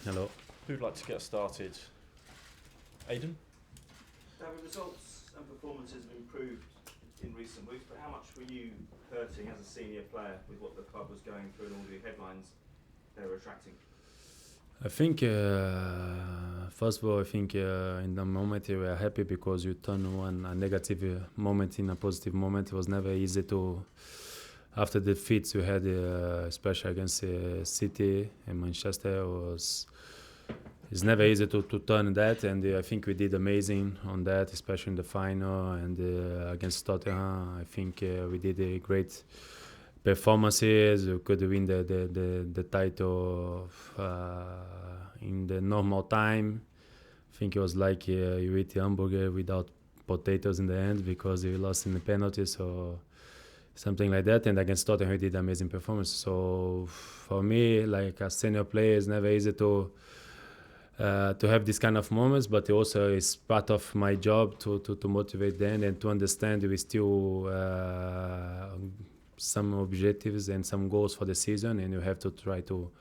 Hello. Who'd like to get started? Aidan? David, results and performances have improved in recent weeks, but how much were you hurting as a senior player with what the club was going through and all the headlines they were attracting? I think, first of all, in the moment you were happy because you turn a negative moment in a positive moment. It was never easy to, after the defeats we had, especially against City and Manchester, it's never easy to turn that, and I think we did amazing on that, especially in the final and against Tottenham. I think we did a great performances. We could win the title in the normal time. I think it was like you eat a hamburger without potatoes in the end because you lost in the penalties or something like that. And against Tottenham, we did amazing performance. So for me, like a senior player, it's never easy to have this kind of moments, but also it's part of my job to motivate them and to understand we still some objectives and some goals for the season, and you have to try to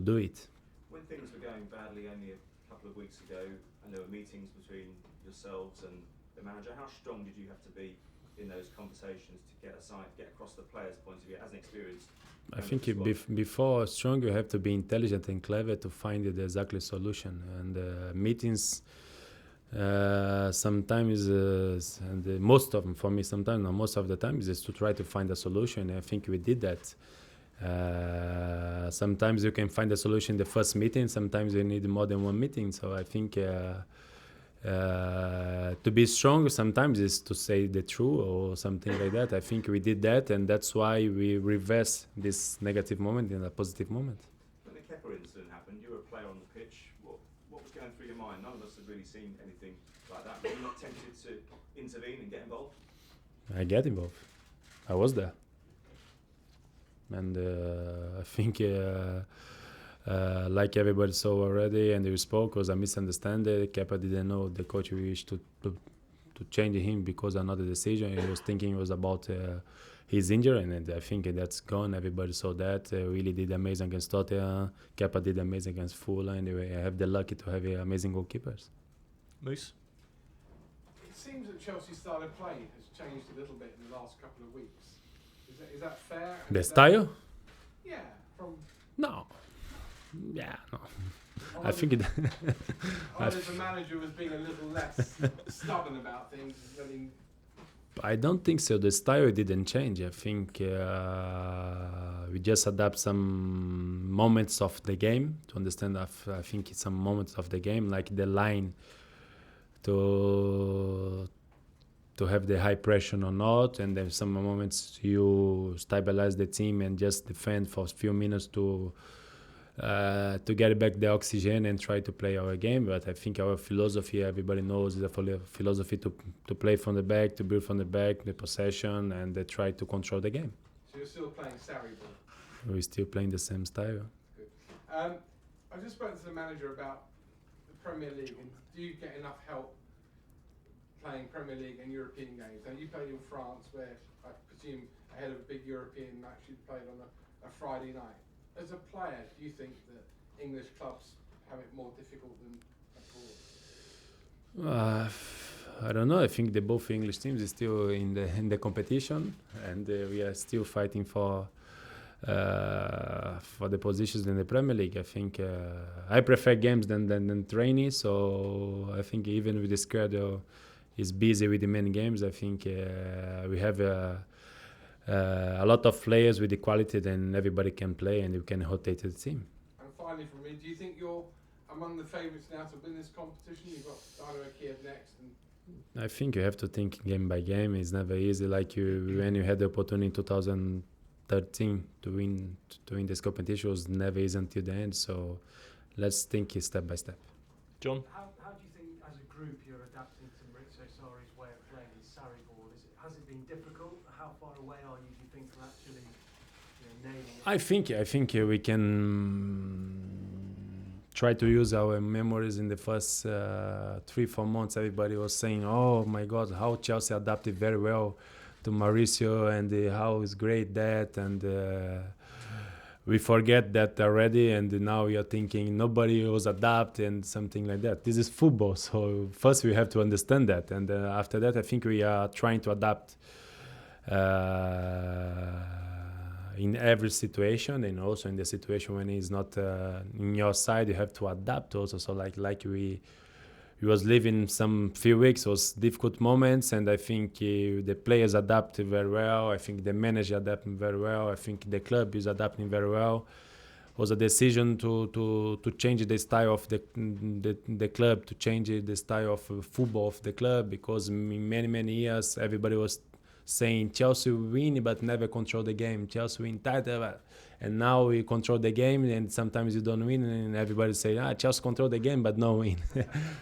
do it. When things were going badly only a couple of weeks ago and there were meetings between yourselves and the manager, how strong did you have to be in those conversations to get across the players' point of view as an experienced? I think before strong, you have to be intelligent and clever to find the exact solution. And meetings sometimes, and most of them for me, sometimes not most of the time, is to try to find a solution. And I think we did that. Sometimes you can find a solution in the first meeting. Sometimes you need more than one meeting. So I think to be strong sometimes is to say the truth or something like that. I think we did that, and that's why we reverse this negative moment in a positive moment. When the Kepa incident happened, you were a player on the pitch. What was going through your mind? None of us had really seen anything like that. Were you not tempted to intervene and get involved? I get involved. I was there. And I think like everybody saw already, and we spoke, was a misunderstanding. Kepa didn't know the coach wished to change him because another decision. He was thinking it was about his injury, and I think that's gone. Everybody saw that. Really did amazing against Tottenham. Kepa did amazing against Fulham. Anyway, I have the lucky to have amazing goalkeepers. Luiz? It seems that Chelsea's style of play has changed a little bit in the last couple of weeks. Is that fair? The style? Yeah. No. Yeah, no. I think it. the manager was being a little less stubborn about things. I don't think so. The style didn't change. I think we just adapt some moments of the game to understand. I think it's some moments of the game, like the line to have the high pressure or not, and then some moments you stabilize the team and just defend for a few minutes to get back the oxygen and try to play our game. But I think our philosophy, everybody knows, is a philosophy to play from the back, to build from the back, the possession, and try to control the game. So you're still playing Sarri ball? We're still playing the same style. Good. I just spoke to the manager about the Premier League, and do you get enough help playing Premier League and European games? Now you played in France, where I presume ahead of a big European match you played on a Friday night. As a player, do you think that English clubs have it more difficult than abroad? I don't know. I think both English teams is still in the competition, and we are still fighting for the positions in the Premier League. I think I prefer games than training. So I think even with the schedule is busy with the main games, I think we have a lot of players with the quality, then everybody can play and you can rotate the team. And finally from me, do you think you're among the favourites now to win this competition? You've got Dynamo Kiev next. I think you have to think game by game. It's never easy. Like when you had the opportunity in 2013 to win this competition, it was never easy until the end. So let's think it step by step. John? How do you think as a group you're adapting to Maurizio Sarri's way of playing his Sarri ball? Has it been difficult? How far away are you, do you think, from actually nailing it? I think we can try to use our memories in the first 3-4 months. Everybody was saying, oh my God, how Chelsea adapted very well to Maurizio, and how is great that, and we forget that already, and now we are thinking nobody was adapt and something like that. This is football, so first we have to understand that, and after that I think we are trying to adapt in every situation, and also in the situation when it's not in your side, you have to adapt also. So like we was living some few weeks was difficult moments, and I think the players adapted very well. I think the manager adapted very well. I think the club is adapting very well. Was a decision to change the style of the club, to change the style of football of the club, because in many years everybody was saying Chelsea win but never control the game. Chelsea win title, and now we control the game, and sometimes you don't win, and everybody say Chelsea control the game but no win.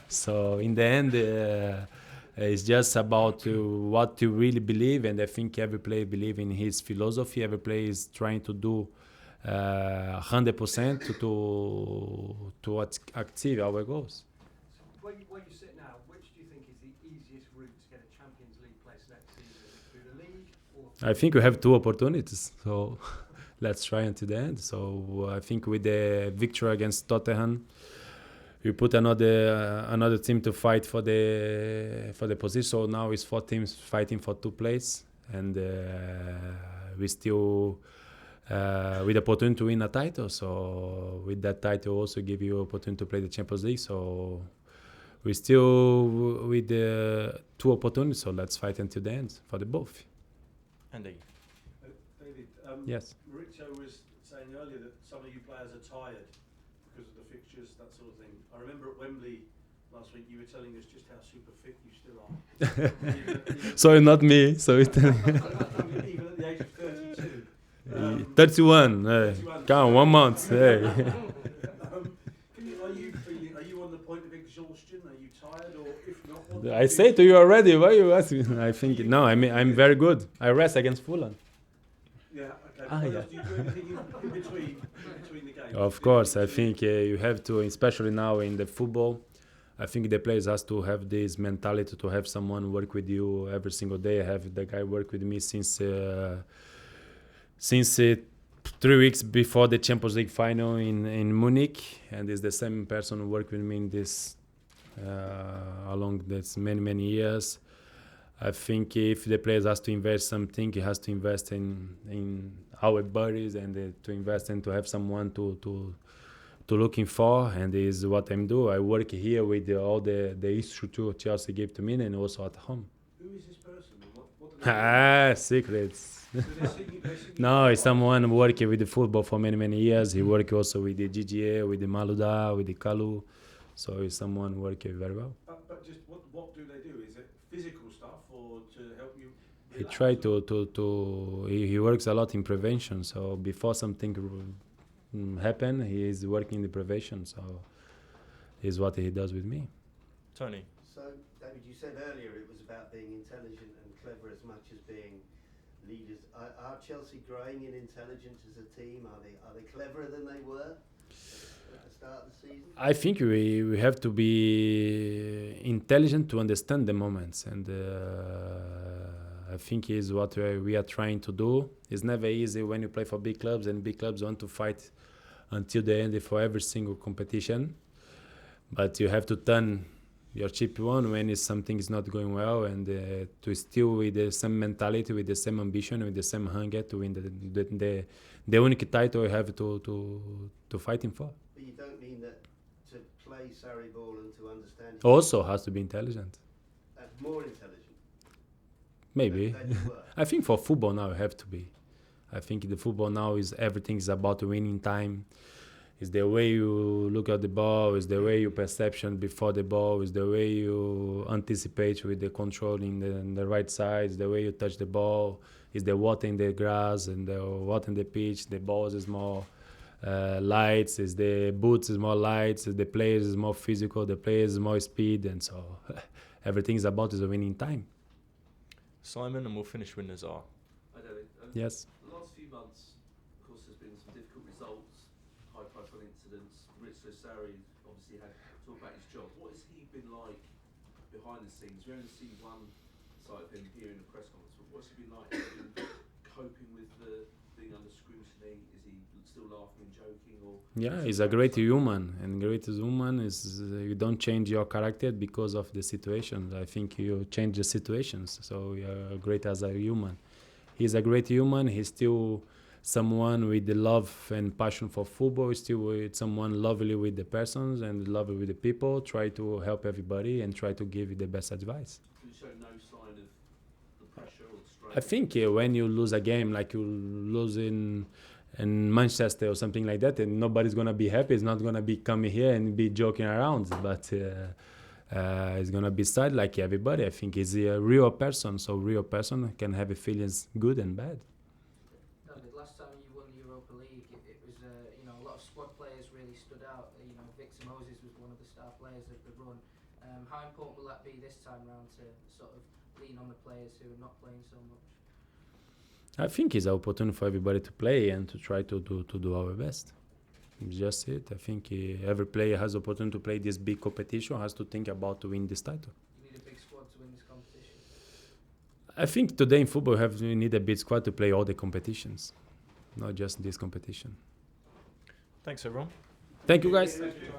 So in the end, it's just about what you really believe, and I think every player believe in his philosophy. Every player is trying to do 100% to achieve our goals. Where you sit now, which do you think is the easiest route to get a Champions League place next season? Is it through the league or? I think we have two opportunities, so let's try until the end. So I think with the victory against Tottenham, we put another team to fight for the position. So now it's 4 teams fighting for 2 places, and we still with the opportunity to win a title. So with that title also give you opportunity to play the Champions League. So we still with the 2 opportunities. So let's fight until the end for the both. Andy. David, Yes. Maurizio was saying earlier that some of you players are tired because of the fixtures, that sort of thing. I remember at Wembley last week you were telling us just how super fit you still are. Sorry, not me. So even at the age of 32. 31. 31. Count 1 month. Hey. Are you on the point of exhaustion? Are you tired, or if not? What do I you say do? to you already. Why you asking? I think no. I'm very good. I rest against Fulham. Yeah. Okay. Ah, What yeah. else do you do anything in between the games? Of course, I think you have to, especially now in the football. I think the players has to have this mentality to have someone work with you every single day. I have the guy work with me since 3 weeks before the Champions League final in Munich, and it's the same person who worked with me in this along this many years. I think if the players has to invest something, he has to invest in our bodies, and to invest and to have someone to looking for, and is what I'm doing. I work here with all the structure Chelsea gave to me, and also at home. Who is this person? What do they do? Secrets. Do they see you No, it's someone working with the football for many years. He worked also with the GGA, with the Malouda, with the Kalu. So it's someone working very well. But just what do they do? Is it physical stuff or to help you? He relax, tried or- he works a lot in prevention. So before something happen, he is working in the prevention. So is what he does with me. Tony. So, David, you said earlier it was about being intelligent and clever as much as being leaders. Are Chelsea growing in intelligence as a team? Are they cleverer than they were at the start of the season? I think we have to be intelligent to understand the moments, and I think is what we are trying to do. It's never easy when you play for big clubs, and big clubs want to fight until the end for every single competition. But you have to turn your chip on when something is not going well, and to still with the same mentality, with the same ambition, with the same hunger to win the unique title you have to fighting for. But you don't mean that to play Sarri ball and to understand it, Also has to be intelligent. more intelligent Maybe. than you were. I think for football now you have to be. I think the football now is everything is about winning time. It's the way you look at the ball, it's the way you perception before the ball, it's the way you anticipate with the control in the right side, it's the way you touch the ball, it's the water in the grass and the water in the pitch, the balls is more lights, it's the boots is more lights, it's the players is more physical, the players is more speed, and so everything is about is a winning time. Simon, and we'll finish with Nazar. Hi David. Yes. The last few months, of course, there's been some difficult results, high-profile incidents. Maurizio Sarri obviously had to talk about his job. What has he been like behind the scenes? We only see one side of him here in the press conference. But what's he been like in coping with the being under scrutiny? Is he still laughing and joking, or? Yeah, he's a great human, and greatest human is you don't change your character because of the situations. I think you change the situations, so you're great as a human. He's a great human. He's still someone with the love and passion for football. He's still with someone lovely with the persons and lovely with the people. Try to help everybody and try to give you the best advice. You show no sign of the pressure or the strain. I think when you lose a game, like you lose in Manchester or something like that, and nobody's gonna be happy. It's not gonna be coming here and be joking around, but it's gonna be sad like everybody. I think he's a real person, so real person can have feelings good and bad. The last time you won the Europa League, it was a lot of squad players really stood out. Victor Moses was one of the star players of the run. How important will that be this time round to sort of lean on the players who are not playing so much? I think it's an opportunity for everybody to play and to try to do our best. It's just it. I think every player has the opportunity to play this big competition, has to think about to win this title. You need a big squad to win this competition. I think today in football we need a big squad to play all the competitions, not just this competition. Thanks, everyone. Thank you guys. Thank you.